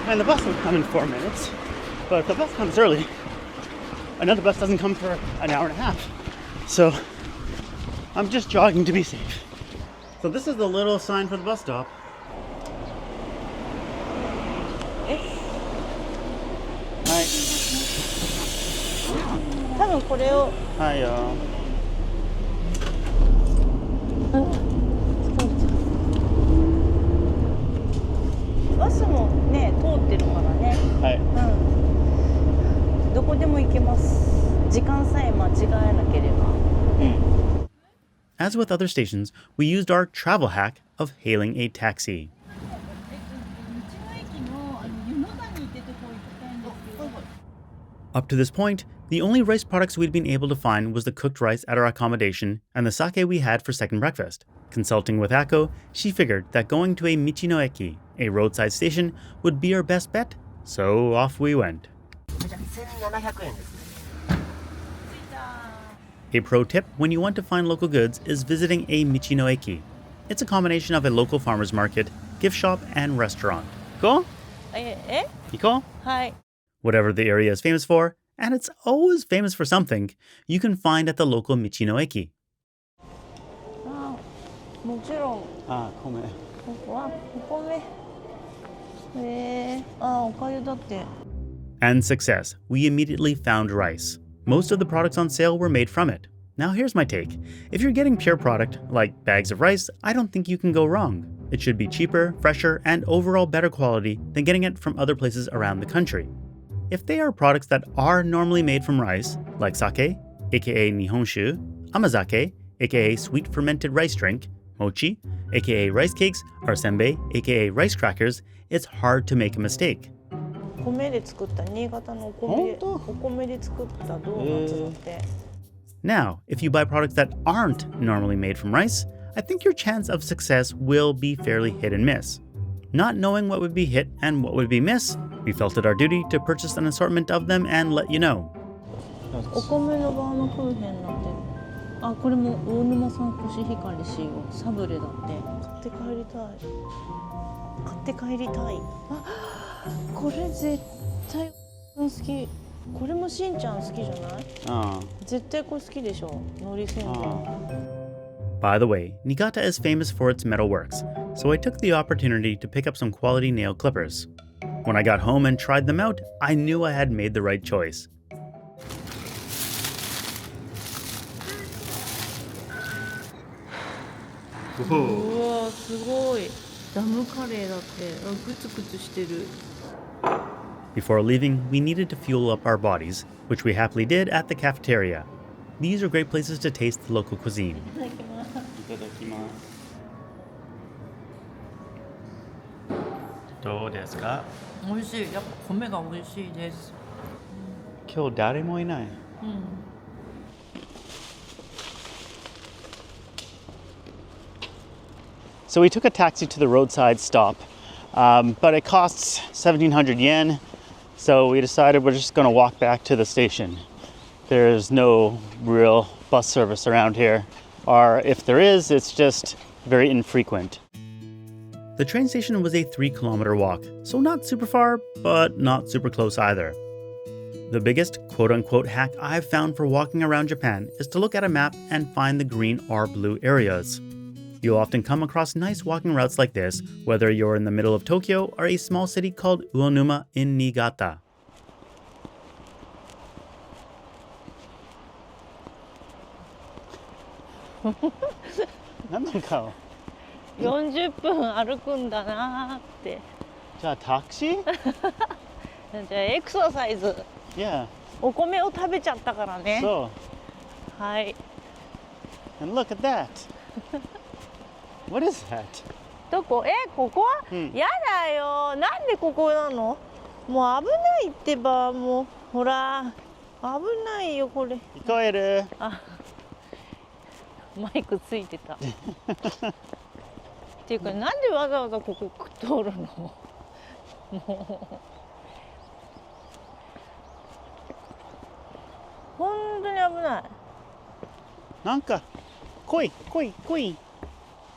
and the bus will come in 4 minutes. But if the bus comes early, another bus doesn't come for an hour and a half. So I'm just jogging to be safe. So this is the little sign for the bus stop. はい。多分これを。はいよ。バスもね通ってるからね。はい。どこでも行けます。時間さえ間違えなければ。As with other stations, we used our travel hack of hailing a taxi. Up to this point, the only rice products we'd been able to find was the cooked rice at our accommodation and the sake we had for second breakfast. Consulting with Ako, she figured that going to a Michinoeki, a roadside station, would be our best bet, so off we went. A pro tip when you want to find local goods is visiting a Michinoeki. It's a combination of a local farmer's market, gift shop, and restaurant. Go? Iko? Hi. Whatever the area is famous for, and it's always famous for something, you can find at the local Michinoeki. もちろん。米。ここはお米。お粥だって。And success, we immediately found rice. Most of the products on sale were made from it. Now here's my take. If you're getting pure product, like bags of rice, I don't think you can go wrong. It should be cheaper, fresher, and overall better quality than getting it from other places around the country. If they are products that are normally made from rice, like sake, aka nihonshu, amazake, aka sweet fermented rice drink, mochi, aka rice cakes, or senbei, aka rice crackers, it's hard to make a mistake. 米で作った新潟のお米で作ったドーナツだって。Now, if you buy products that aren't normally made from rice, I think your chance of success will be fairly hit and miss. Not knowing what would be hit and what would be miss, we felt it our duty to purchase an assortment of them and let you know. お米のバームクーヘンだって。あ、これも大沼産コシヒカリ使用サブレだって。買って帰りたい。買って帰りたい。あ、これ絶対好き。これもしんちゃん好きじゃない？絶対これ好きでしょ。海苔せんべい。By the way, Niigata is famous for its metalworks, so I took the opportunity to pick up some quality nail clippers. When I got home and tried them out, I knew I had made the right choice. うわ、すごい。ダムカレーだって。グツグツしてる。Before leaving, we needed to fuel up our bodies, which we happily did at the cafeteria. These are great places to taste the local cuisine. いただきます。どうですか？美味しい。やっぱ米が美味しいです。今日誰もいない。So we took a taxi to the roadside stop, but it costs 1,700 yen, so we decided we're just going to walk back to the station. There's no real bus service around here, or if there is, it's just very infrequent. The train station was a 3-kilometer walk, so not super far, but not super close either. The biggest quote-unquote hack I've found for walking around Japan is to look at a map and find the green or blue areas. You'll often come across nice walking routes like this, whether you're in the middle of Tokyo or a small city called Uonuma in Niigata. 何の顔40分歩くんだなーって。じゃあタクシーじゃあエクササイズ。Yeah. お米を食べちゃったからね。そう。はい。And look at that. What is that? どこ？ここ？やだよ。なんでここなの？もう危ないってば、もうほら危ないよこれ。聞こえる？あ、マイクついてた。っていうかなんでわざわざここ通るの？もう本当に危ない。なんか来い。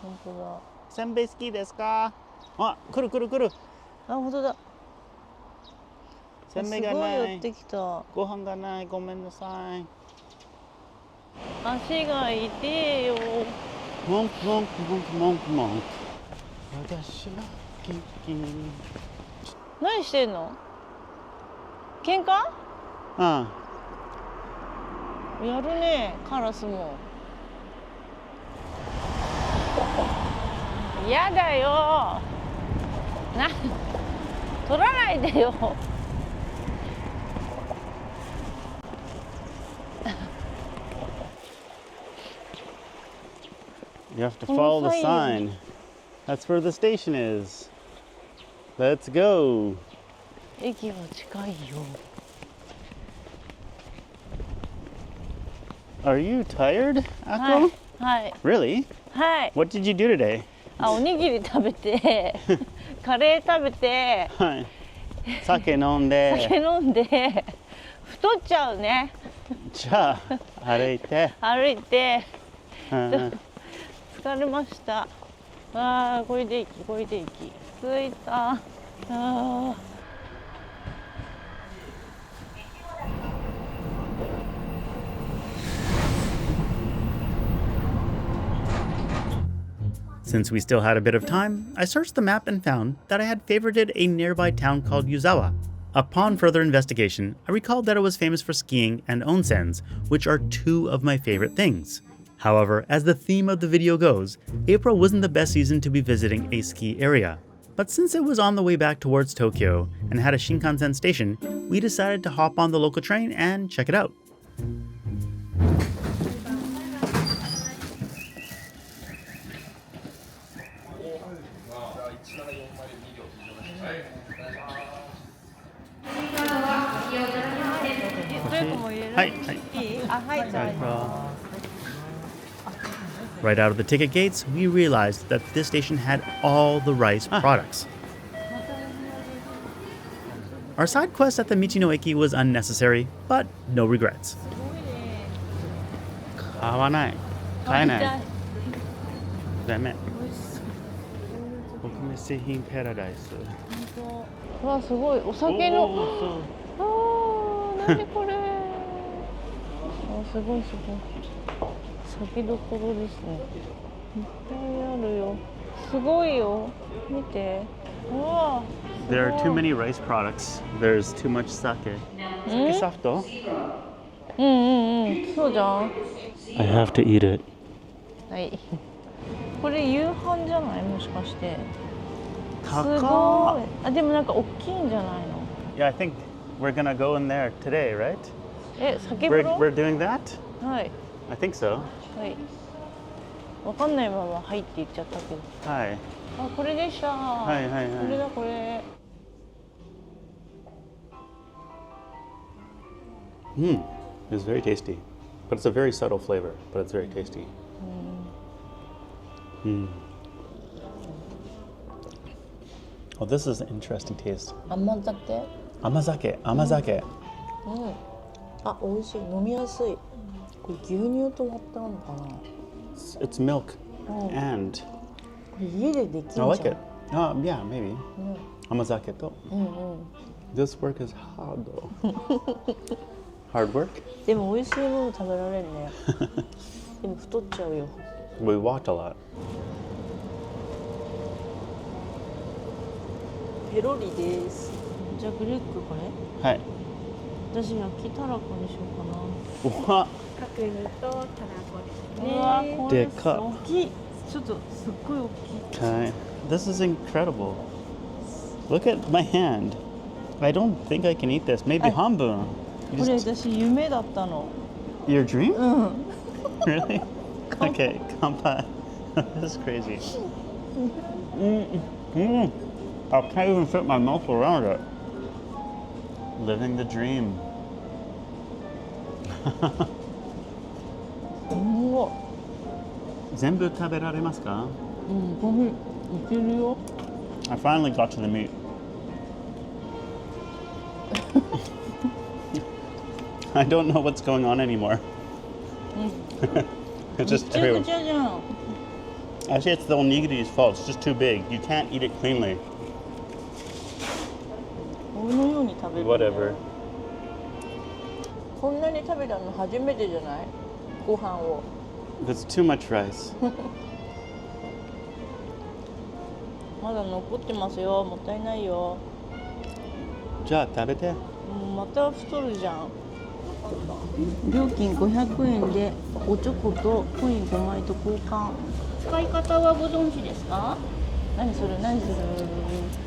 本当だ。せんべい好きですか？あ、来る。あ、本当だ。せんべいがない。すごい寄ってきた。ご飯がない。ごめんなさい。足が痛えよ。文句。私は元気。何してんの？喧嘩？やるね、カラスも。やだよ。取らないでよ。You have to follow the sign. That's where the station is. Let's go. 駅が近いよ。 Are you tired, はい Akko? はい Really? はい。 What did you do today? あ、おにぎり食べて、カレー食べて、はい。酒飲んで。酒飲んで、太っちゃうね。じゃあ歩いて。歩いて、うん疲れました。ああ、これで駅、これで駅。着いた。ああ。 Since we still had a bit of time, I searched the map and found that I had favorited a nearby town called Yuzawa. Upon further investigation, I recalled that it was famous for skiing and onsens, which are two of my favorite things. However, as the theme of the video goes, April wasn't the best season to be visiting a ski area. But since it was on the way back towards Tokyo and had a Shinkansen station, we decided to hop on the local train and check it out. Right out of the ticket gates, we realized that this station had all the rice products. Our side quest at the Michinoeki was unnecessary, but no regrets. 買わない。買えない。ダメ。お米製品パラダイス。うわ、すごい。お酒の。ああ、なにこれ。あ、すごいすごい。酒どころですね。いっぱいあるよ。すごいよ。見て。うわ。There are too many rice products. There's too much sake. Sake soft? そうじゃん。I have to eat it. はい。これ夕飯じゃない？もしかして。すごい。あ、でもなんか大きいんじゃないの？ Yeah, I think we're gonna go in there today, right? え、酒風呂？ We're doing that? はい。I think so. はい。わかんないまま入って言っちゃったけど。はい。あ、これでした。はいはいはい。これだこれ。It's very tasty, but it's a very subtle flavor, but it's very tasty. Oh, this is an interesting taste. 甘酒？甘酒、甘酒。あ、美味しい。飲みやすい。これ牛乳と割ったのかな？ It's milk and. これ家でできるじゃん。I like it. Yeah, maybe. 甘酒と。This work is hard though. Hard work? でも美味しいもの食べられるね。でも太っちゃうよ。We walked a lot. ペロリです。じゃあグレッグこれ？はい。私焼きたらこにしようかな。うわ。角煮とたらこですね。うわ、これでかっ。大きい。ちょっとすっごい大きい。Okay. This is incredible. Look at my hand. I don't think I can eat this. Maybe 半分。これ私夢だったの。Your dream? うん。 Really? Okay, 乾杯。This is crazy. I can't even fit my mouth around it. Living the dream. 全部食べられますか？ごめん、いけるよ。I finally got to the meat. I don't know what's going on anymore. It's just everywhere. Actually, it's the onigiri's fault. It's just too big. You can't eat it cleanly. Whatever. こんなに食べたの初めてじゃない？ご飯を。That's too much rice. まだ残ってますよ。もったいないよ。じゃあ食べて。また太るじゃん。料金500円でおチョコとコイン5枚と交換。使い方はご存知ですか？何する？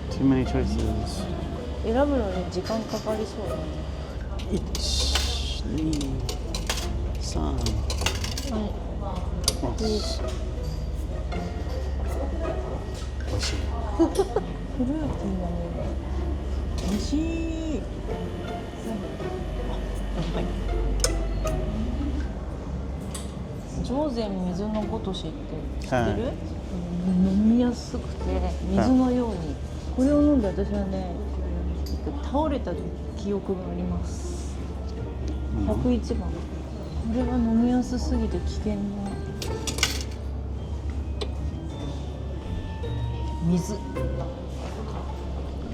Too many choices. 選ぶのに時間かかりそうだね。1、2、3。フルーティーなね。美味しい。あ、やばい。上善水のごとしって知ってる？飲みやすくて水のように。これを飲んで私はね、倒れた記憶があります。101番。これは飲みやすすぎて危険な水。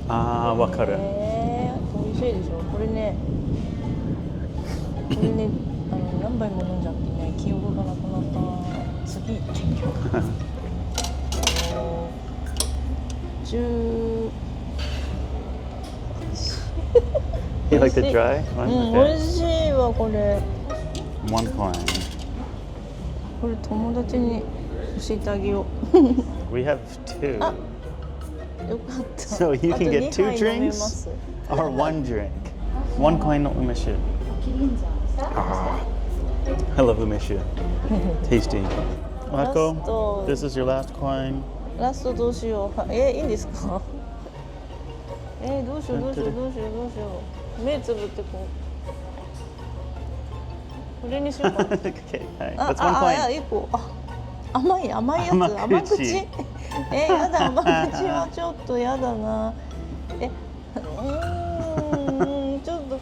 あー、わかる。美味しいでしょ。これね、何杯も飲んじゃってね、記憶がなくなった。次。You like the dry one? 美味しいわこれ。One coin. これ友達に教えてあげよう。We have two. よかった。 So you can get 2 drinks or 1 drink. 1 coin no umeshu. I love umeshu. Tasty. Akko, this is your last coin. ラストどうしよう。いいんですか？どうしよう。目つぶってこう。これにしようかな。Okay, right. That's 1 coin. 一個。甘いやつ。甘口。やだ、甘口はちょっとやだな。ちょっと。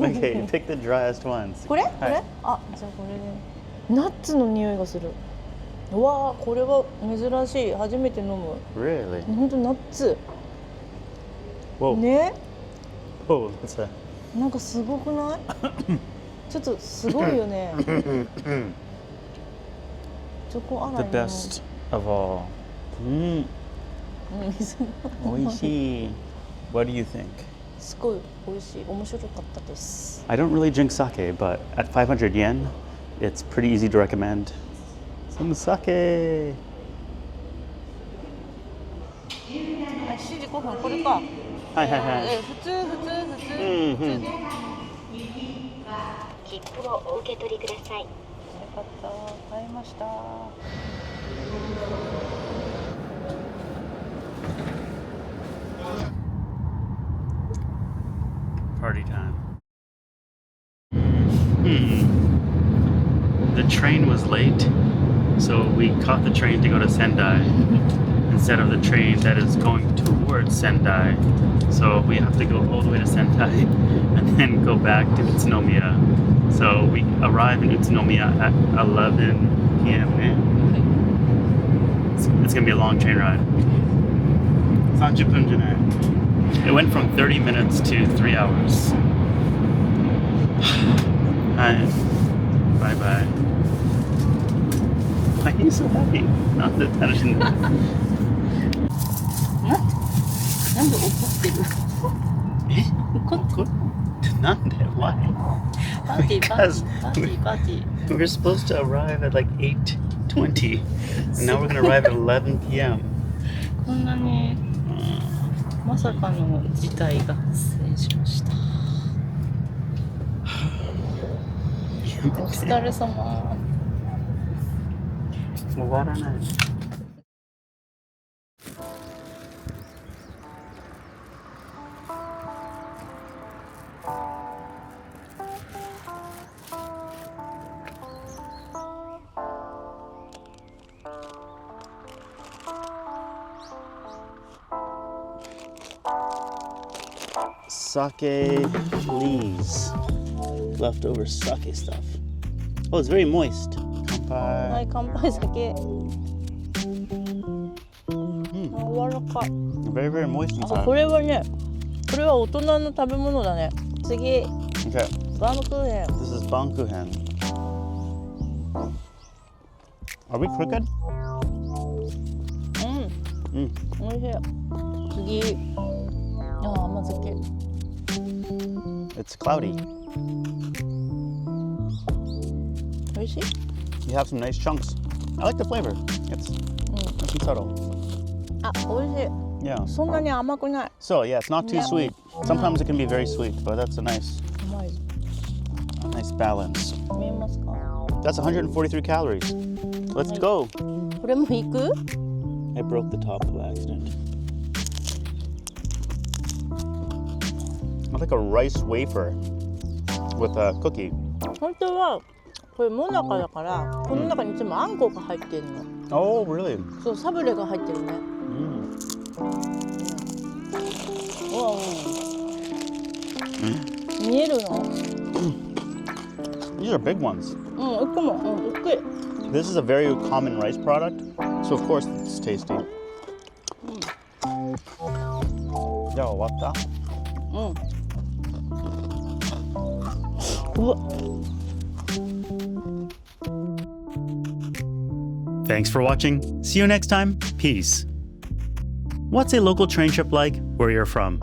Okay, pick the driest ones. これ？あ、じゃあこれね。ナッツの匂いがする。うわあ、これは珍しい。初めて飲む。Really? 本当ナッツ。Whoa. ね。Whoa, what's that? なんかすごくない？ちょっとすごいよね。チョコ洗い The best of all. おいしい。What do you think? すごい美味しい。面白かったです。I don't really drink sake, but at 500 yen, it's pretty easy to recommend. Some sake. 7時5分これか。はい。普通。切符をお受け取りください。よかった。買いました。Party time. The train was late, so we caught the train to go to Sendai instead of the train that is going towards Sendai. So we have to go all the way to Sendai and then go back to Utsunomiya. So we arrive in Utsunomiya at 11 p.m. It's gonna be a long train ride. 30分じゃない。It went from 30 minutes to 3 hours. Hi. Bye bye. Why are you so happy? なんで楽しんだ？なんで怒ってる？怒ってる？なんで？ Why? パーティー。 We're supposed to arrive at like 8:20, and now we're gonna arrive at 11 p.m. こんなにまさかの事態が発生しました。お疲れ様。終わらない。Sake, please. Leftover sake stuff. Oh, it's very moist. はい、乾杯酒。柔らかい。Very, very moist あ、 inside. これはね、これは大人の食べ物だね。次、 Okay, バームクーヘン。 this is Bankuhen. Are we crooked? おいしい。次、甘酒。It's cloudy. おいしい？ You have some nice chunks. I like the flavor. It's nice and subtle. あ、おいしい。 Yeah. そんなに甘くない。 So yeah, it's not too Yeah. sweet. Sometimes it can be very sweet, but that's a nice 甘い。balance. 見えますか？ That's 143 calories. Let's go. これも行く？ I broke the top by accident. I like a rice wafer with a cookie. 本当はこれモナカだからこの中にいつもあんこが入ってるの。 Oh, really? そうサブレが入ってるね。うわ、見えるの？ These are big ones. 大きい。 This is a very common rice product, so of course it's tasty. じゃあ終わった？うわ。 Thanks for watching. See you next time. Peace. What's a local train trip like where you're from?